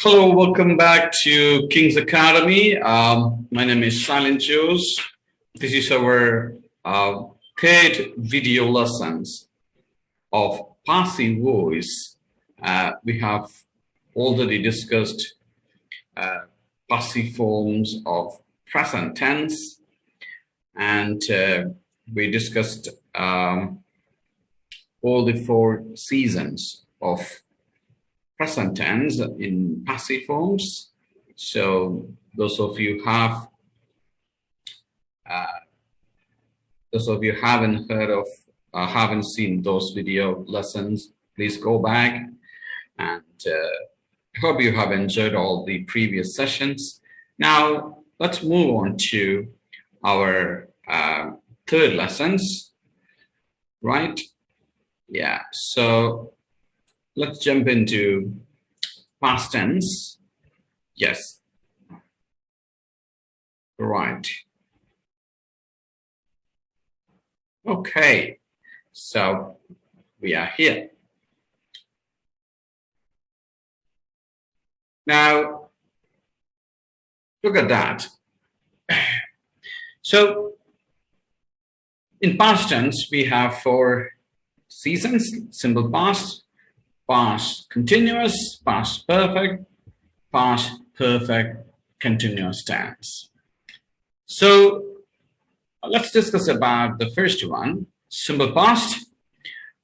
Hello, welcome back to King's Academy. My name is Silent Joes. This is our third video lessons of passive voice. We have already discussed passive forms of present tense, and we discussed all the four seasons of present tense in passive forms. So those of you haven't heard of, haven't seen those video lessons, please go back, and I hope you have enjoyed all the previous sessions. Now let's move on to our third lessons, right? Yeah, so let's jump into past tense. Yes. Right. Okay. So we are here. Now, look at that. So in past tense, we have four seasons: simple past, past continuous, past perfect, past perfect continuous tense. So let's discuss about the first one, simple past.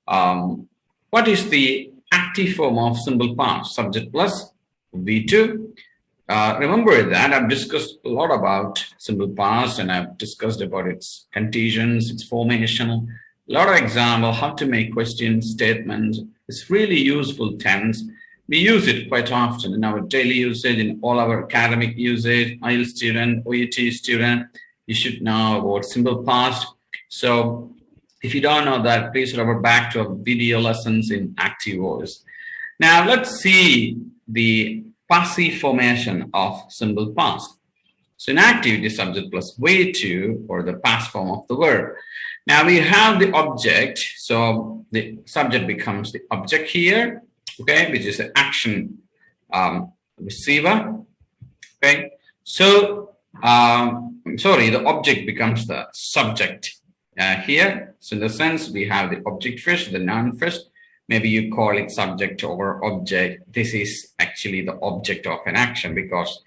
What is the active form of simple past? Subject plus V2. Remember that I've discussed a lot about simple past, and I've discussed about its contingents, its formation, a lot of example, how to make question statements. It's really useful tense. We use it quite often in our daily usage, in all our academic usage. IELTS student, OET student, you should know about simple past. So if you don't know that, please refer back to our video lessons in active voice. Now let's see the passive formation of simple past. So in active, it is subject plus V2, or the past form of the verb. Now we have the object, so the subject becomes the object here, okay, which is the action receiver, okay. So, the object becomes the subject here. So in the sense, we have the object first, the noun first. Maybe you call it subject over object. This is actually the object of an action, because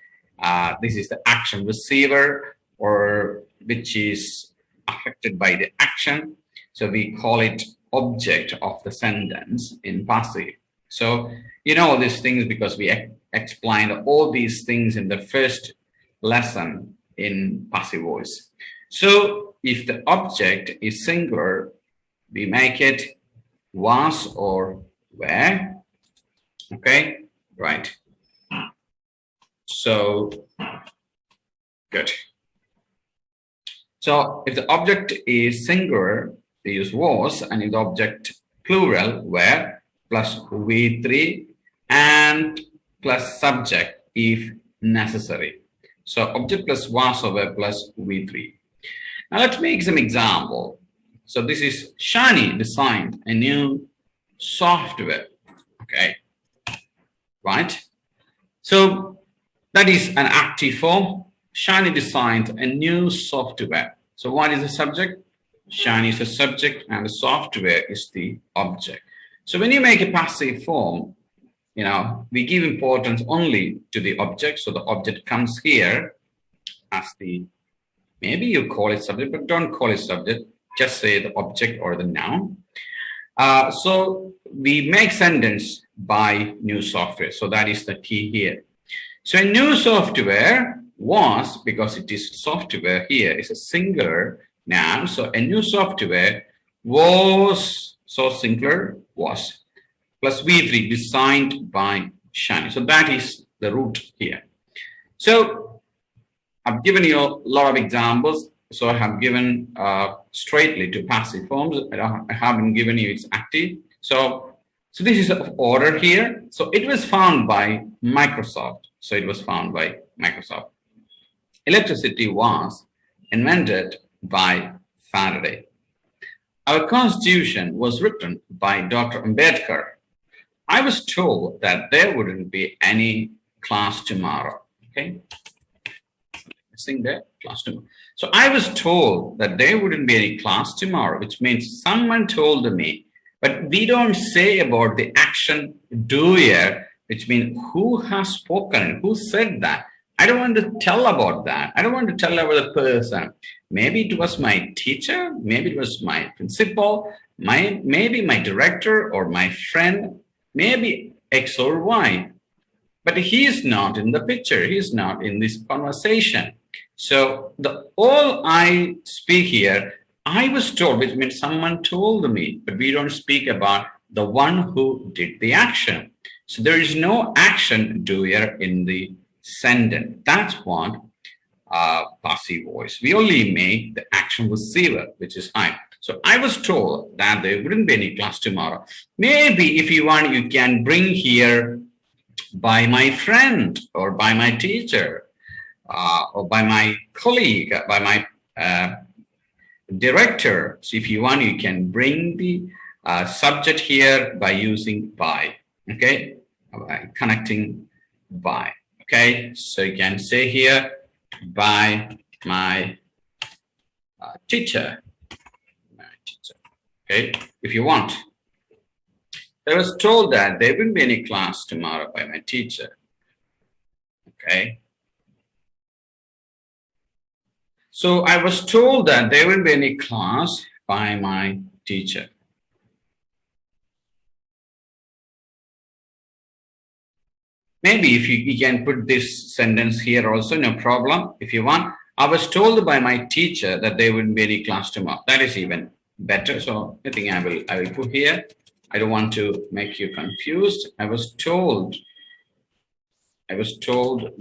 this is the action receiver, or which is affected by the action. So we call it object of the sentence in passive. So you know these things because we explained all these things in the first lesson in passive voice. So if the object is singular, we make it was or were. Okay, right. So good. So if the object is singular, we use was, and if the object plural, were, plus V3 and plus subject if necessary. So object plus was or were plus V3. Now let's make some example. So this is Shani designed a new software. Okay, right? So that is an active form. Shani designed a new software. So what is the subject? Shani is the subject and the software is the object. So when you make a passive form, you know, we give importance only to the object. So the object comes here as the, maybe you call it subject, but don't call it subject. Just say the object or the noun. So we make sentence by new software. So that is the key here. So a new software was, because it is software here, is a singular noun. So a new software was, so singular was, plus V3 designed by Shani. So that is the root here. So I've given you a lot of examples. So I have given straightly to passive forms. I haven't given you its active. So this is of order here. So it was found by Microsoft. So it was found by Microsoft. Electricity was invented by Faraday. Our Constitution was written by Dr. Ambedkar. I was told that there wouldn't be any class tomorrow. Okay. Missing there, class tomorrow. So I was told that there wouldn't be any class tomorrow, which means someone told me, but we don't say about the action doer, which means who has spoken, who said that. I don't want to tell about that. I don't want to tell about the person. Maybe it was my teacher, maybe it was my principal, maybe my director or my friend, maybe X or Y. But he is not in the picture. He is not in this conversation. So all I speak here, I was told, which means someone told me, but we don't speak about the one who did the action. So there is no action doer in the sentence. That's what passive voice. We only make the action receiver, which is I. So I was told that there wouldn't be any class tomorrow. Maybe if you want, you can bring here by my friend or by my teacher or by my colleague, by my director. So if you want, you can bring the subject here by using by, okay, by connecting by, okay. So you can say here by my teacher, okay, if you want. I was told that there wouldn't be any class tomorrow by my teacher, okay. So I was told that there wouldn't be any class by my teacher. Maybe if you can put this sentence here also, no problem. If you want, I was told by my teacher that there wouldn't be any class tomorrow. That is even better. So I think I will put here. I don't want to make you confused. I was told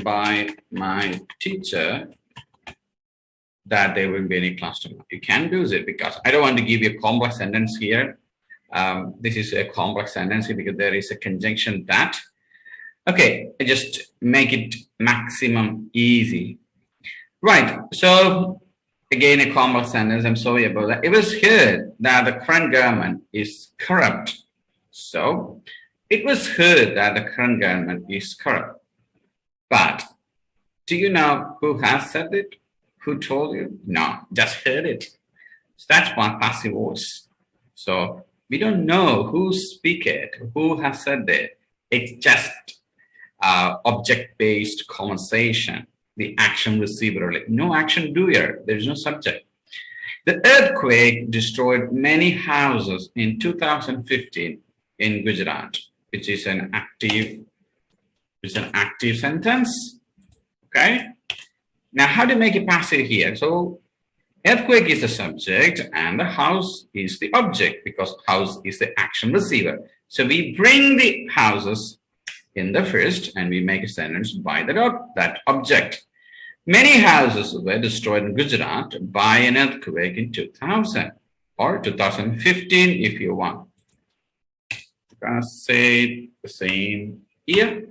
by my teacher that there wouldn't be any class tomorrow. You can use it because I don't want to give you a complex sentence here. This is a complex sentence because there is a conjunction that. Okay, I just make it maximum easy. Right, so again, a complex sentence, I'm sorry about that. It was heard that the current government is corrupt. So it was heard that the current government is corrupt. But do you know who has said it? Who told you? No, just heard it. So that's what passive voice. So we don't know who speak it, who has said it. It's just object-based conversation. The action receiver, like no action doer. There is no subject. The earthquake destroyed many houses in 2015 in Gujarat, which is an active sentence. Okay. Now, how to make it passive here? So, earthquake is the subject and the house is the object because house is the action receiver. So we bring the houses in the first and we make a sentence by that object. Many houses were destroyed in Gujarat by an earthquake in 2000 or 2015 if you want. I'm gonna say the same year.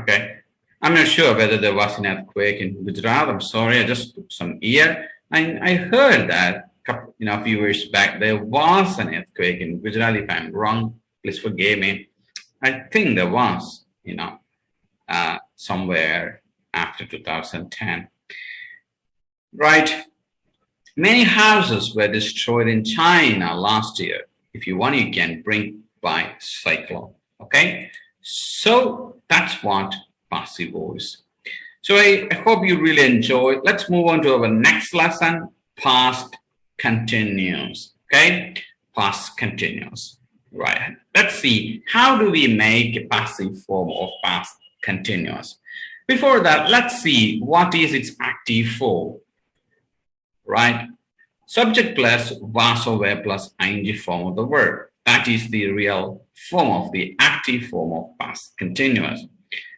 Okay. I'm not sure whether there was an earthquake in Gujarat. I'm sorry, I just put some year. And I heard that a few years back there was an earthquake in Gujarat. If I'm wrong, please forgive me. I think there was, somewhere after 2010. Right. Many houses were destroyed in China last year. If you want, you can bring by cyclone. Okay. So that's what passive voice. So I hope you really enjoy. Let's move on to our next lesson, past continuous. Okay. Past continuous. Right. Let's see. How do we make a passive form of past continuous? Before that, let's see what is its active form. Right? Subject plus was or were plus ing form of the verb. That is the real form of the active form of past continuous.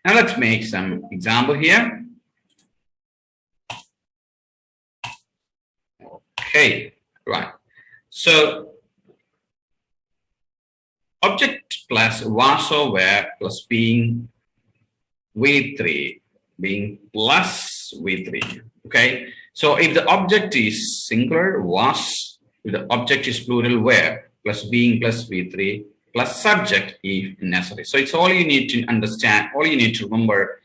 Now let's make some example here. Okay, right. So object plus was or were plus being V3, being plus V3. Okay. So if the object is singular, was, if the object is plural, where, plus being plus V3, plus subject if necessary. So it's all you need to understand, all you need to remember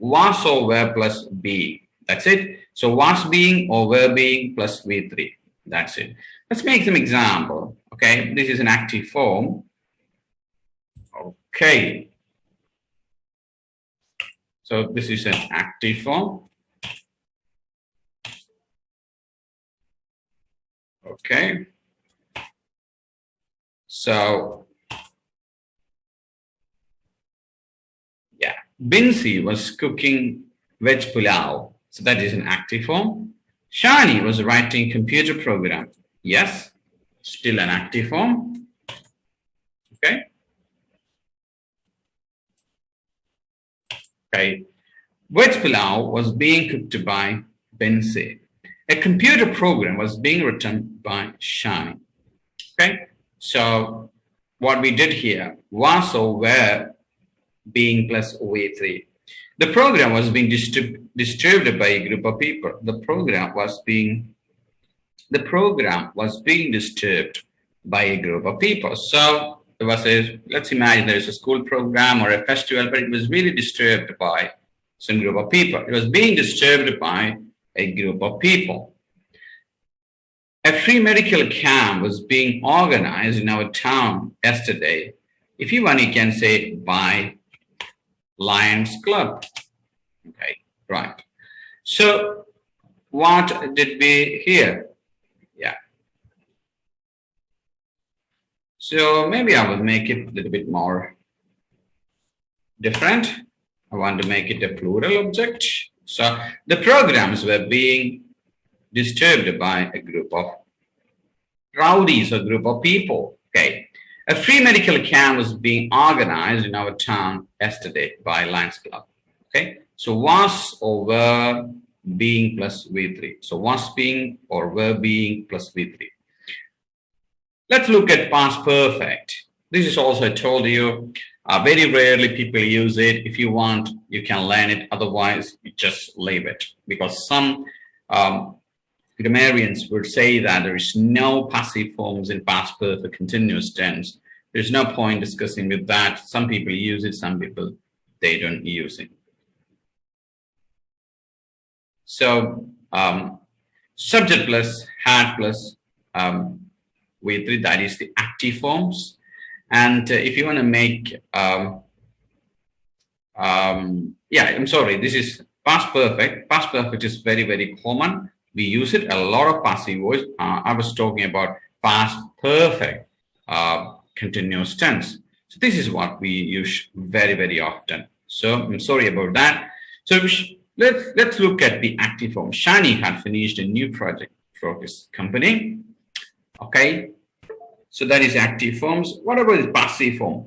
was or were plus being. That's it. So was being or were being plus V3. That's it. Let's make some example. Okay, this is an active form. Okay. So this is an active form. Okay. So yeah, Binsi was cooking veg pulao. So that is an active form. Shani was writing computer program. Yes, still an active form. Okay. Okay. Veg pulao was being cooked by Binsi. A computer program was being written by Shani. Okay. So what we did here was or were being plus V3. The program was being distributed by a group of people. The program was being disturbed by a group of people. So there was let's imagine there is a school program or a festival, but it was really disturbed by some group of people. It was being disturbed by a group of people. A free medical camp was being organized in our town yesterday. If you want, you can say by Lions Club. Okay, right. So what did we hear? Yeah. So maybe I will make it a little bit more different. I want to make it a plural object. So the programs were being disturbed by a group of rowdies, a group of people. Okay. A free medical camp was being organized in our town yesterday by Lions Club. Okay. So was or were being plus V3. So was being or were being plus V3. Let's look at past perfect. This is also, I told you, very rarely people use it. If you want, you can learn it. Otherwise, you just leave it. Because some grammarians would say that there is no passive forms in past perfect continuous tense. There's no point discussing with that. Some people use it, some people, they don't use it. So subject plus, had plus V3, that is the active forms. And if you want to make, yeah, I'm sorry, this is past perfect. Past perfect is very, very common. We use it a lot of passive voice. I was talking about past perfect continuous tense. So this is what we use very, very often. So I'm sorry about that. So let's look at the active form. Shani had finished a new project for his company. Okay. So that is active forms. What about the passive form?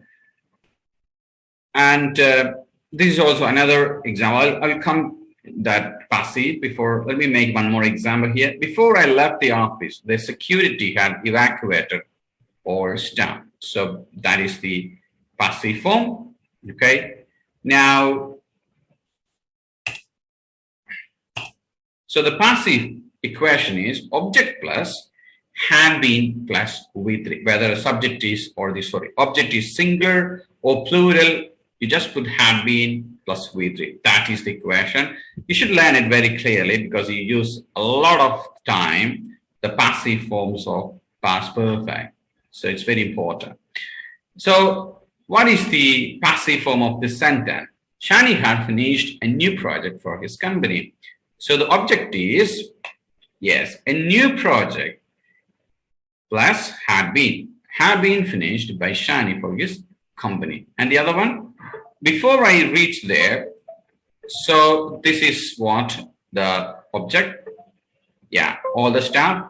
And this is also another example. I'll come that passive before. Let me make one more example here. Before I left the office, the security had evacuated all staff. So that is the passive form. Okay. Now, so the passive equation is object plus had been plus V3, whether a subject is or the object is singular or plural, you just put had been plus V3. That is the equation. You should learn it very clearly because you use a lot of time the passive forms of past perfect. So it's very important. So what is the passive form of this sentence? Shani had finished a new project for his company. So the object is, yes, a new project plus had been finished by Shani for his company. And the other one, before I reach there, so this is what the object, yeah, all the staff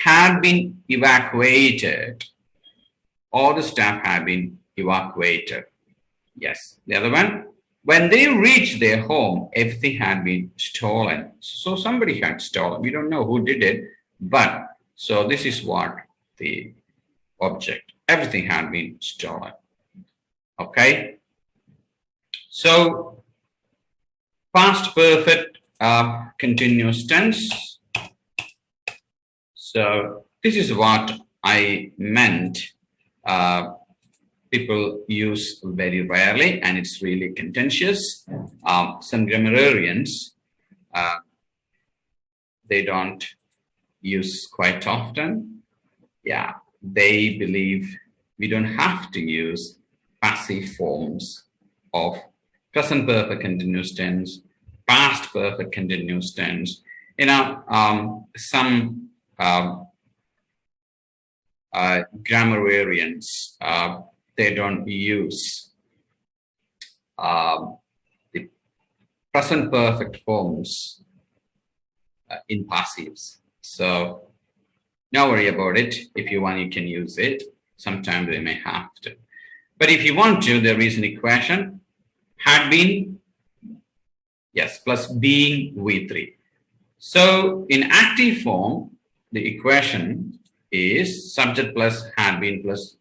had been evacuated. All the staff had been evacuated. Yes, the other one, when they reached their home, everything had been stolen. So somebody had stolen. We don't know who did it, but so this is what the object, everything had been stolen. Okay. So past perfect continuous tense. So this is what I meant people use very rarely, and it's really contentious. Some grammarians, uh, they don't use quite often. Yeah, they believe we don't have to use passive forms of present perfect continuous tense, past perfect continuous tense. Some grammarians, they don't use the present perfect forms in passives. So no worry about it. If you want, you can use it. Sometimes they may have to. But if you want to, there is an equation, had been, yes, plus being V3. So in active form, the equation is subject plus had been plus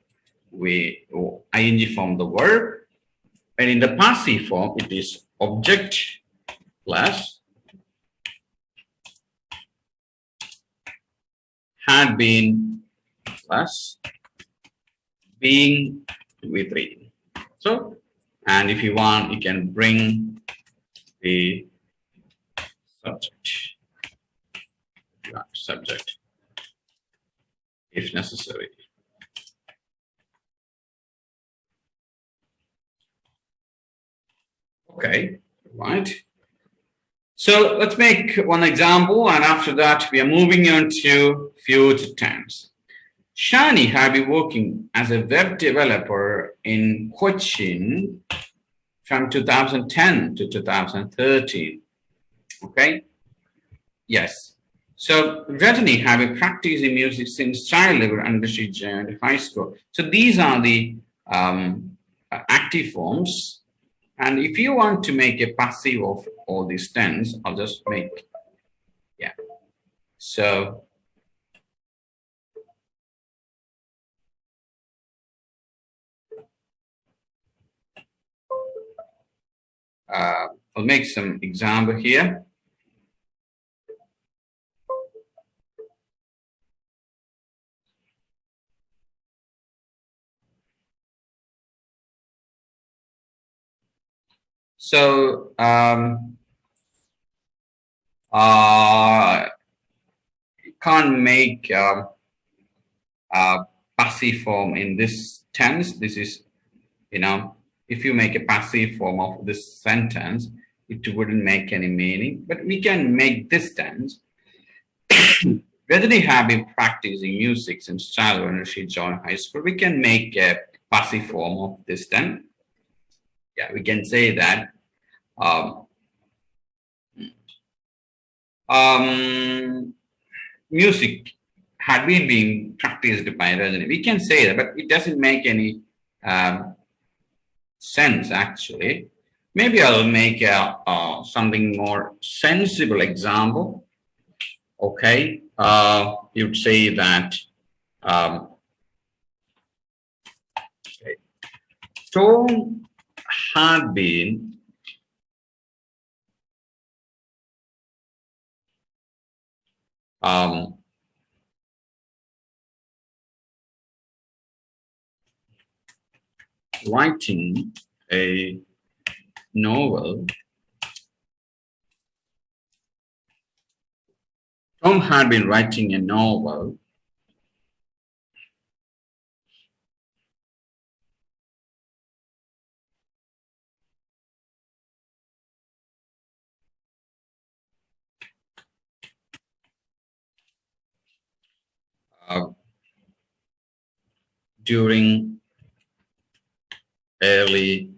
ing form the verb. And in the passive form, it is object plus had been plus being V3. So, and if you want, you can bring the subject if necessary. Okay, right. So let's make one example, and after that, we are moving on to future tense. Shani had been working as a web developer in Cochin from 2010 to 2013. Okay. Yes. So Rajani had been practicing music since childhood until she joined high school. So these are the active forms. And if you want to make a passive of all these tense, I'll just make, yeah. So I'll make some example here. So you can't make passive form in this tense. This is, if you make a passive form of this sentence, it wouldn't make any meaning. But we can make this tense. Rajani have been practicing music since childhood when she joined high school. We can make a passive form of this tense. Yeah, we can say that music had been being practiced by Rajani. We can say that, but it doesn't make any sense actually. Maybe I'll make something more sensible example. Okay, you'd say that okay. Tom had been writing a novel. Tom had been writing a novel during early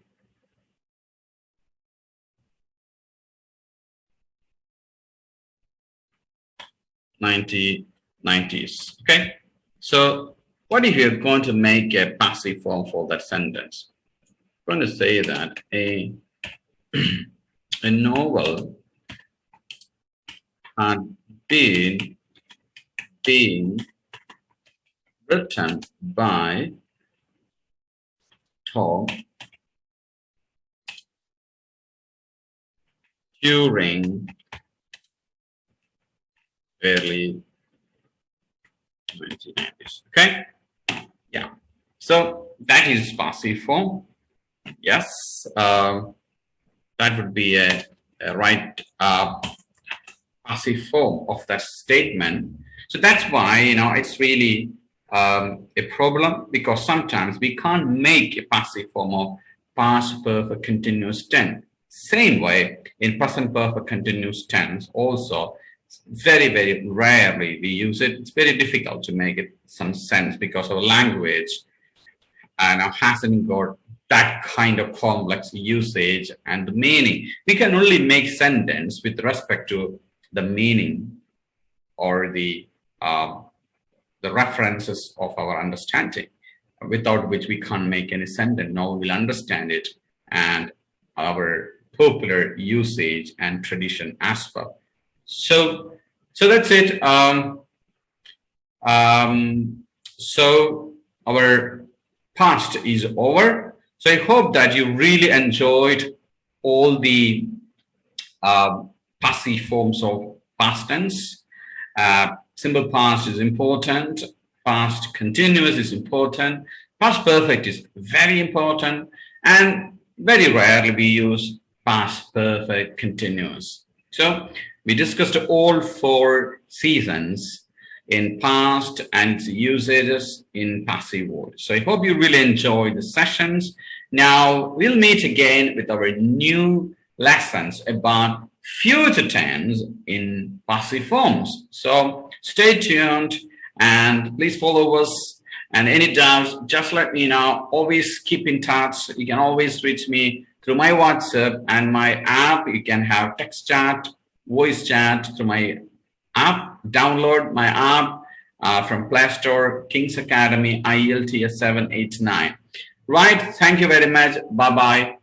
1990s. Okay, so what if you're going to make a passive form for that sentence? I'm going to say that a novel had been being written by Tom during early 1990s. Okay, yeah. So that is passive form. Yes, that would be a right passive form of that statement. So that's why, it's really a problem, because sometimes we can't make a passive form of past perfect continuous tense. Same way in present perfect continuous tense also, very, very rarely we use it. It's very difficult to make it some sense because our language hasn't got that kind of complex usage and the meaning. We can only make sentence with respect to the meaning or the references of our understanding, without which we can't make any sentence. No one will understand it, and our popular usage and tradition as well. So that's it. So our past is over. So I hope that you really enjoyed all the passive forms of past tense. Simple past is important. Past continuous is important. Past perfect is very important. And very rarely we use past perfect continuous. So we discussed all 4 seasons in past and its usages in passive voice. So I hope you really enjoyed the sessions. Now we'll meet again with our new lessons about future tense in passive forms. So stay tuned and please follow us. And any doubts, just let me know. Always keep in touch. You can always reach me through my WhatsApp and my app. You can have text chat, voice chat through my app. Download my app from Play Store, King's Academy IELTS 789. Right. Thank you very much. Bye-bye.